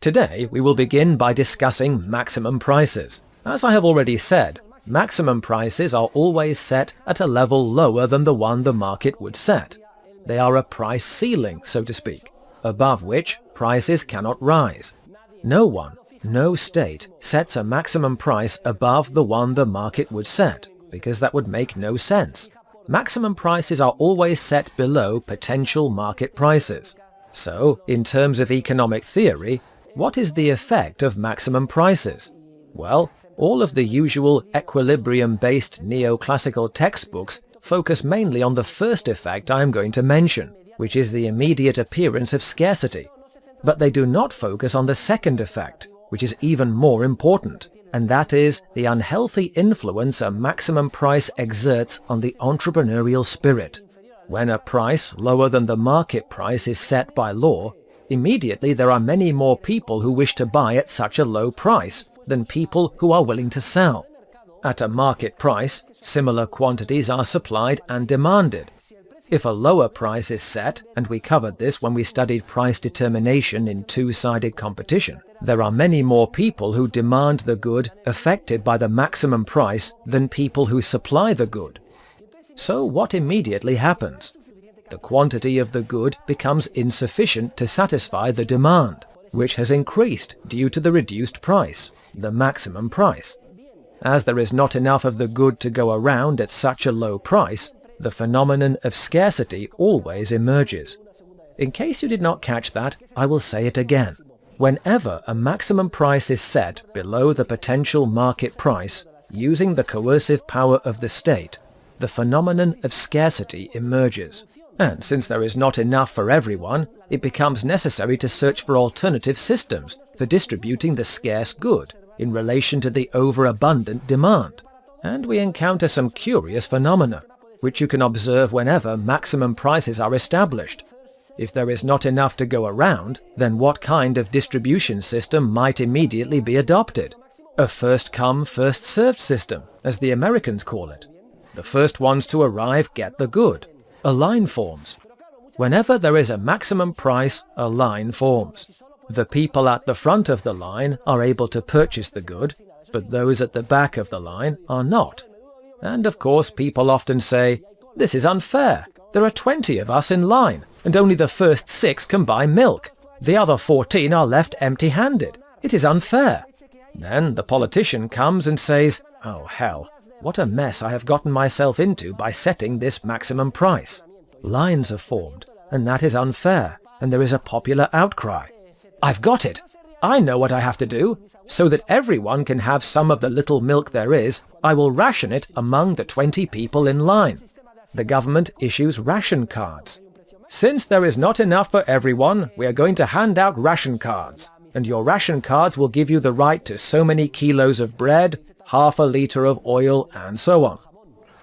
Today we will begin by discussing maximum prices. As I have already said, maximum prices are always set at a level lower than the one the market would set. They are a price ceiling, so to speak, above which prices cannot rise. No one, no state, sets a maximum price above the one the market would set, because that would make no sense. Maximum prices are always set below potential market prices. So, in terms of economic theory, what is the effect of maximum prices? Well, all of the usual equilibrium-based neoclassical textbooks focus mainly on the first effect I am going to mention, which is the immediate appearance of scarcity. But they do not focus on the second effect, which is even more important, and that is the unhealthy influence a maximum price exerts on the entrepreneurial spirit. When a price lower than the market price is set by law, immediately there are many more people who wish to buy at such a low price than people who are willing to sell. At a market price, similar quantities are supplied and demanded. If a lower price is set, and we covered this when we studied price determination in two-sided competition, there are many more people who demand the good affected by the maximum price than people who supply the good. So what immediately happens? The quantity of the good becomes insufficient to satisfy the demand, which has increased due to the reduced price, the maximum price. As there is not enough of the good to go around at such a low price, the phenomenon of scarcity always emerges. In case you did not catch that, I will say it again. Whenever a maximum price is set below the potential market price, using the coercive power of the state, the phenomenon of scarcity emerges. And since there is not enough for everyone, it becomes necessary to search for alternative systems for distributing the scarce good in relation to the overabundant demand. And we encounter some curious phenomena, which you can observe whenever maximum prices are established. If there is not enough to go around, then what kind of distribution system might immediately be adopted? A first-come, first-served system, as the Americans call it. The first ones to arrive get the good. A line forms. Whenever there is a maximum price, a line forms. The people at the front of the line are able to purchase the good, but those at the back of the line are not. And of course people often say, "This is unfair. There are 20 of us in line, and only the first 6 can buy milk. The other 14 are left empty-handed. It is unfair." Then the politician comes and says, "Oh hell, what a mess I have gotten myself into by setting this maximum price. Lines are formed, and that is unfair, and there is a popular outcry. I've got it! I know what I have to do. So that everyone can have some of the little milk there is, I will ration it among the 20 people in line." The government issues ration cards. "Since there is not enough for everyone, we are going to hand out ration cards, and your ration cards will give you the right to so many kilos of bread, half a liter of oil, and so on."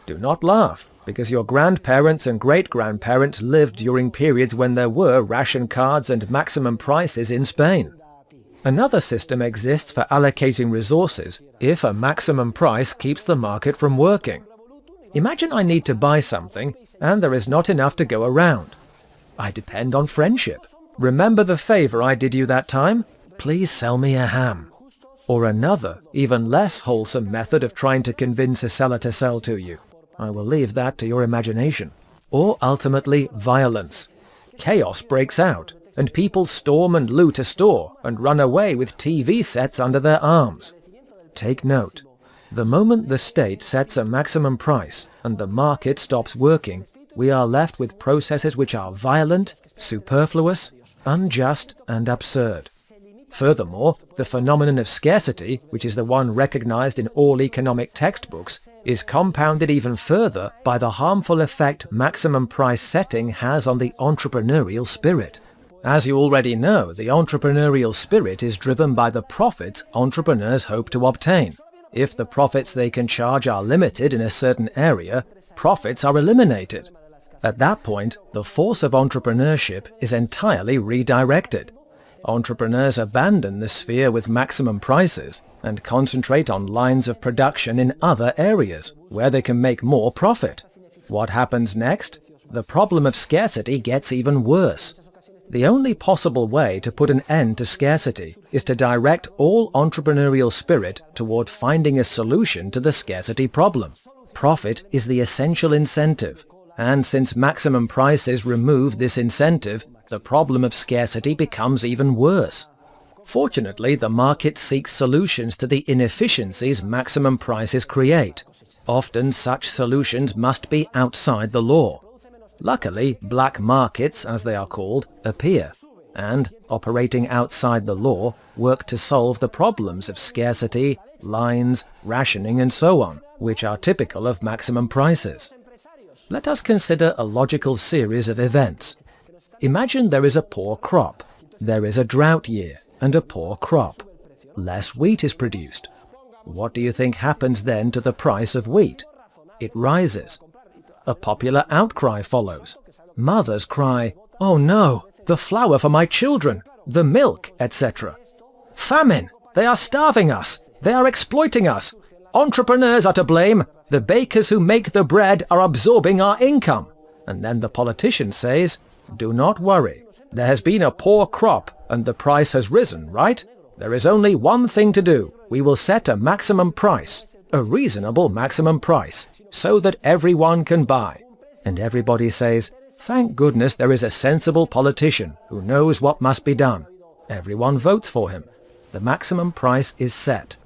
Do not laugh, because your grandparents and great-grandparents lived during periods when there were ration cards and maximum prices in Spain. Another system exists for allocating resources if a maximum price keeps the market from working. Imagine I need to buy something, and there is not enough to go around. I depend on friendship. "Remember the favor I did you that time? Please sell me a ham." Or another, even less wholesome method of trying to convince a seller to sell to you. I will leave that to your imagination. Or ultimately, violence. Chaos breaks out, and people storm and loot a store and run away with TV sets under their arms. Take note. The moment the state sets a maximum price and the market stops working, we are left with processes which are violent, superfluous, unjust, and absurd. Furthermore, the phenomenon of scarcity, which is the one recognized in all economic textbooks, is compounded even further by the harmful effect maximum price setting has on the entrepreneurial spirit. As you already know, the entrepreneurial spirit is driven by the profits entrepreneurs hope to obtain. If the profits they can charge are limited in a certain area, profits are eliminated. At that point, the force of entrepreneurship is entirely redirected. Entrepreneurs abandon the sphere with maximum prices and concentrate on lines of production in other areas where they can make more profit. What happens next? The problem of scarcity gets even worse. The only possible way to put an end to scarcity is to direct all entrepreneurial spirit toward finding a solution to the scarcity problem. Profit is the essential incentive, and since maximum prices remove this incentive, the problem of scarcity becomes even worse. Fortunately, the market seeks solutions to the inefficiencies maximum prices create. Often such solutions must be outside the law. Luckily, black markets, as they are called, appear, and, operating outside the law, work to solve the problems of scarcity, lines, rationing, and so on, which are typical of maximum prices. Let us consider a logical series of events. Imagine there is a poor crop. There is a drought year and a poor crop. Less wheat is produced. What do you think happens then to the price of wheat? It rises. A popular outcry follows. Mothers cry, "Oh no, the flour for my children, the milk, etc. Famine! They are starving us! They are exploiting us! Entrepreneurs are to blame! The bakers who make the bread are absorbing our income!" And then the politician says, "Do not worry. There has been a poor crop and the price has risen, right? There is only one thing to do. We will set a maximum price, a reasonable maximum price, so that everyone can buy." And everybody says, "Thank goodness there is a sensible politician who knows what must be done." Everyone votes for him. The maximum price is set.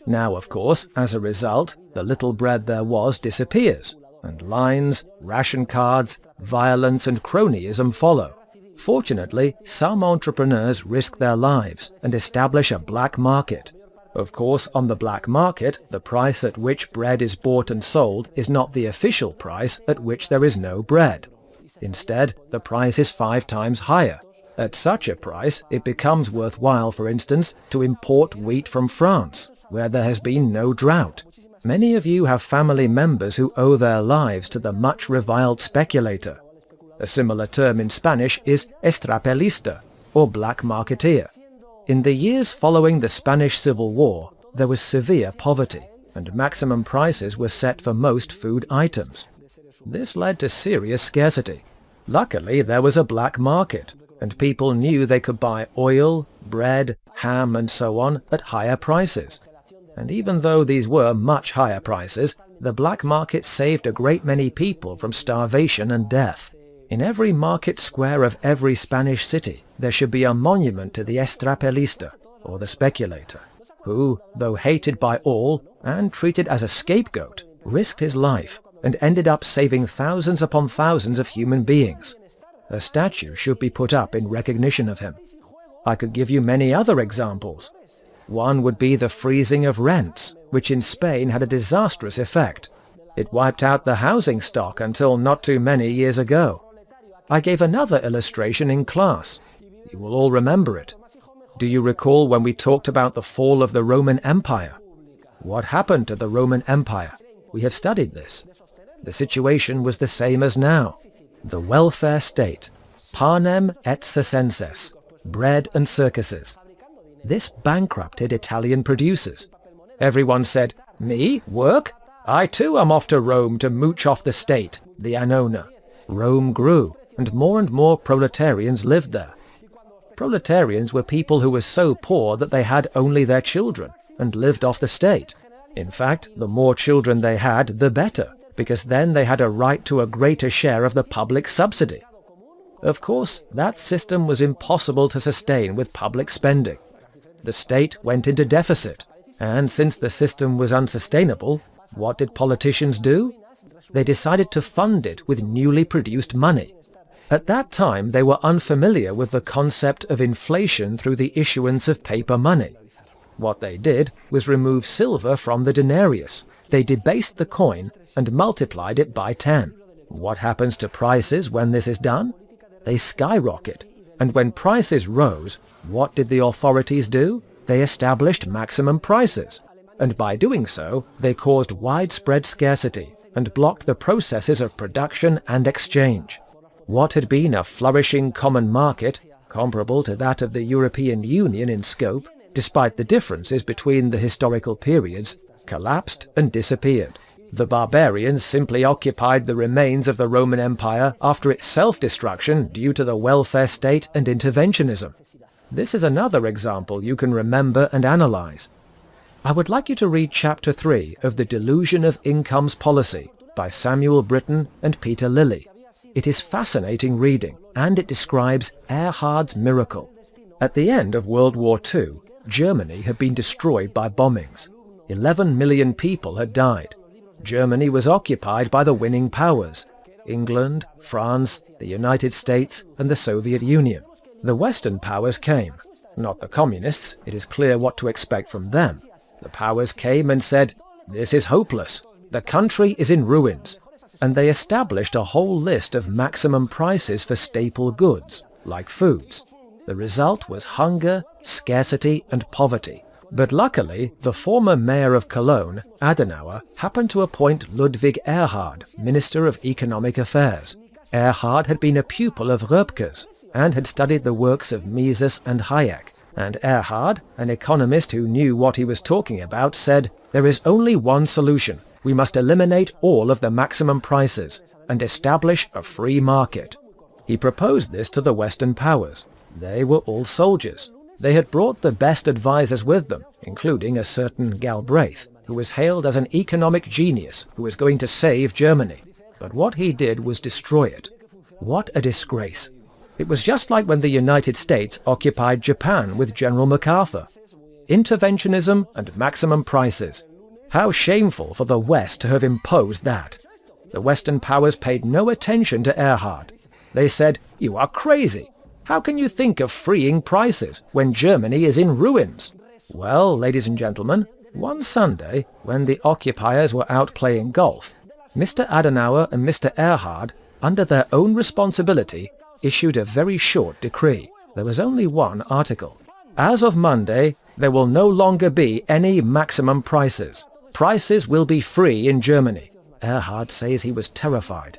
Now, of course, as a result, the little bread there was disappears, and lines, ration cards, violence and cronyism follow. Fortunately, some entrepreneurs risk their lives and establish a black market. Of course, on the black market, the price at which bread is bought and sold is not the official price at which there is no bread. Instead, the price is 5 times higher. At such a price, it becomes worthwhile, for instance, to import wheat from France, where there has been no drought. Many of you have family members who owe their lives to the much reviled speculator. A similar term in Spanish is estrapelista, or black marketeer. In the years following the Spanish Civil War, there was severe poverty, and maximum prices were set for most food items. This led to serious scarcity. Luckily, there was a black market, and people knew they could buy oil, bread, ham, and so on at higher prices. And even though these were much higher prices, the black market saved a great many people from starvation and death. In every market square of every Spanish city, there should be a monument to the estrapelista, or the speculator, who, though hated by all and treated as a scapegoat, risked his life and ended up saving thousands upon thousands of human beings. A statue should be put up in recognition of him. I could give you many other examples. One would be the freezing of rents, which in Spain had a disastrous effect. It wiped out the housing stock until not too many years ago. I gave another illustration in class. You will all remember it. Do you recall when we talked about the fall of the Roman Empire? What happened to the Roman Empire? We have studied this. The situation was the same as now. The welfare state, panem et circenses, bread and circuses. This bankrupted Italian producers. Everyone said, "Me? Work? I too am off to Rome to mooch off the state, the annona." Rome grew, and more proletarians lived there. Proletarians were people who were so poor that they had only their children, and lived off the state. In fact, the more children they had, the better, because then they had a right to a greater share of the public subsidy. Of course, that system was impossible to sustain with public spending. The state went into deficit, and since the system was unsustainable, what did politicians do? They decided to fund it with newly produced money. At that time, they were unfamiliar with the concept of inflation through the issuance of paper money. What they did was remove silver from the denarius. They debased the coin and multiplied it by 10. What happens to prices when this is done? They skyrocket. And when prices rose, what did the authorities do? They established maximum prices. And by doing so, they caused widespread scarcity and blocked the processes of production and exchange. What had been a flourishing common market, comparable to that of the European Union in scope, despite the differences between the historical periods, collapsed and disappeared. The barbarians simply occupied the remains of the Roman Empire after its self-destruction due to the welfare state and interventionism. This is another example you can remember and analyze. I would like you to read Chapter 3 of The Delusion of Income's Policy by Samuel Britton and Peter Lilly. It is fascinating reading, and it describes Erhards Miracle. At the end of World War II, Germany had been destroyed by bombings. 11 million people had died. Germany was occupied by the winning powers: England, France, the United States, and the Soviet Union. The Western powers came. Not the communists, it is clear what to expect from them. The powers came and said, "This is hopeless. The country is in ruins." And they established a whole list of maximum prices for staple goods, like foods. The result was hunger, scarcity, and poverty. But luckily, the former mayor of Cologne, Adenauer, happened to appoint Ludwig Erhard Minister of Economic Affairs. Erhard had been a pupil of Röpke's and had studied the works of Mises and Hayek. And Erhard, an economist who knew what he was talking about, said, "There is only one solution. We must eliminate all of the maximum prices and establish a free market." He proposed this to the Western powers. They were all soldiers. They had brought the best advisers with them, including a certain Galbraith, who was hailed as an economic genius who was going to save Germany. But what he did was destroy it. What a disgrace. It was just like when the United States occupied Japan with General MacArthur. Interventionism and maximum prices. How shameful for the West to have imposed that. The Western powers paid no attention to Erhard. They said, "You are crazy. How can you think of freeing prices when Germany is in ruins?" Well, ladies and gentlemen, one Sunday, when the occupiers were out playing golf, Mr. Adenauer and Mr. Erhard, under their own responsibility, issued a very short decree. There was only one article. As of Monday, there will no longer be any maximum prices. Prices will be free in Germany. Erhard says he was terrified.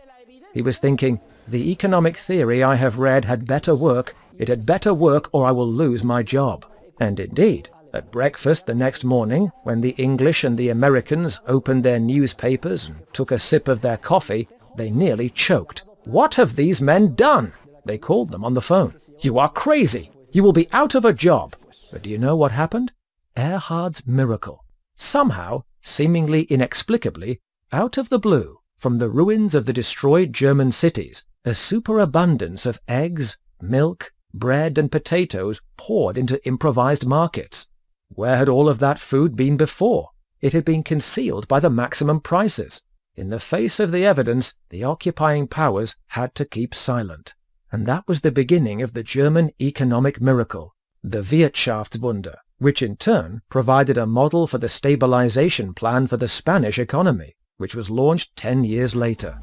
He was thinking, "The economic theory I have read had better work. It had better work or I will lose my job." And indeed, at breakfast the next morning, when the English and the Americans opened their newspapers and took a sip of their coffee, they nearly choked. "What have these men done?" They called them on the phone. "You are crazy. You will be out of a job." But do you know what happened? Erhard's miracle. Somehow, seemingly inexplicably, out of the blue, from the ruins of the destroyed German cities, a superabundance of eggs, milk, bread, and potatoes poured into improvised markets. Where had all of that food been before? It had been concealed by the maximum prices. In the face of the evidence, the occupying powers had to keep silent. And that was the beginning of the German economic miracle, the Wirtschaftswunder, which in turn provided a model for the stabilization plan for the Spanish economy, which was launched 10 years later.